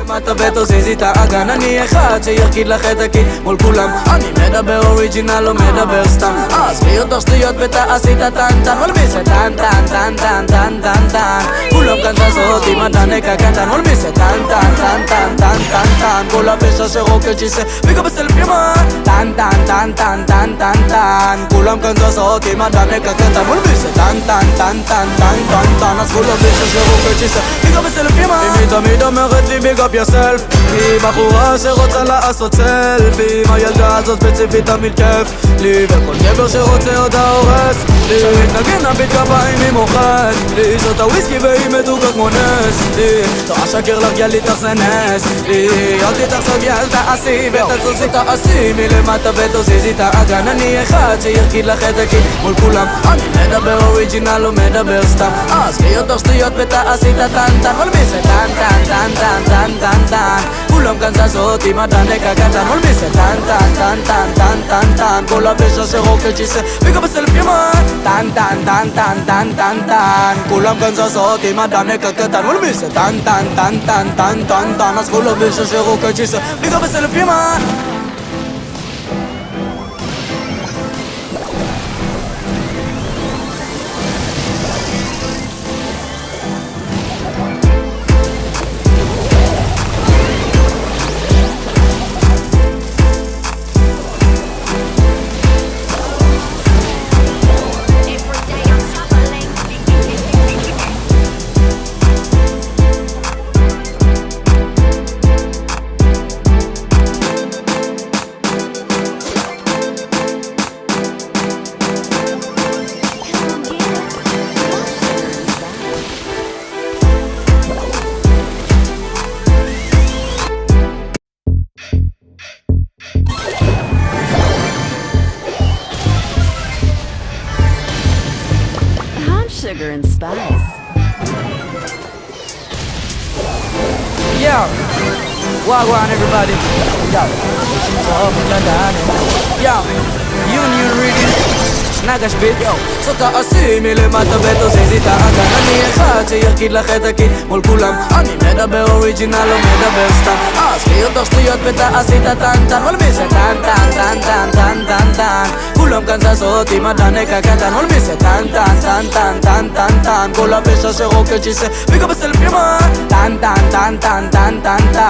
למטה ותוזיזי את האגן, אני אחד שירקיד לך את הקיא מול כולם. אני מדבר אוריג'ינל, לא מדבר סתם. עזבי אותך שטויות ותעשי את הטנטן, מלביס את טן טן טן טן טן טן טן. כולם כאן זזות עם הדנק הקטן, מלביס את טן טן טן טן טן טן טן. כל הפשע שרוקד שיסה ויגע בסלפי מן טן טן טן טן טן טן טן. כולם כאן זזות עם הדנק הקטן, מלביס את טן טן טן טן טן טן טן. אז כל הפשע שרוקד שיסה ויגע בסלפי מן. אם היא תמיד אומרת לי ביג אפ יוסלף, היא בחורה שרוצה לעשות סלפי. עם הילדה הזאת ספציפית תמיד כיף לי, וכל גבר שרוצה אותה הורס לי. מתנגן הביט כפיים היא מוחת לי, זאת הוויסקי והיא מדוגה כמו נס לי. לא אשקר לך גלי תחסנס לי, עוד תחסוג יל תעשי ותצוסי תעשי מלמטה ותוזיזי את האגן. אני אחד שירקיד לך את הקיא מול כולם. אני מדבר אוריג'ינל, לא מדבר סתם. עזבי אותך שטויות ותעשי את הטנטן, מלביס את טן טן טן טן טן טן טן. כולם כאן זזות עם הדנק הקטן, מלביס את טן טן טן טן טן טן טן. כל הפשע שרוקד שיסה ויגע בסלפי מן טן טן טן טן טן טן טן. כולם כאן זזות עם הדנק הקטן, מלביס את טן טן טן טן טן טן טן. אז כל הפשע שרוקד שיסה ויגע בסלפי מן. Sugar and spice. Yeah, wagwan everybody. Yo, Union Reading נגש ביט, זאת תעשי מלמטה ותוזיזי את האגן. אני אחד שירקיד לך את הקיא מול כולם. אני מדבר אוריג'ינל, לא מדבר סתם. עזבי אותך שטויות ותעשי את הטנטן, מלביס את טן טן טן טן טן טן טן. כולם כאן זזות עם הדנק הקטן, מלביס את טן טן טן טן טן טן טן. כל הפשע שרוקד שיסה ויגע בסלפי מן טן טן טן טן טן טן טן.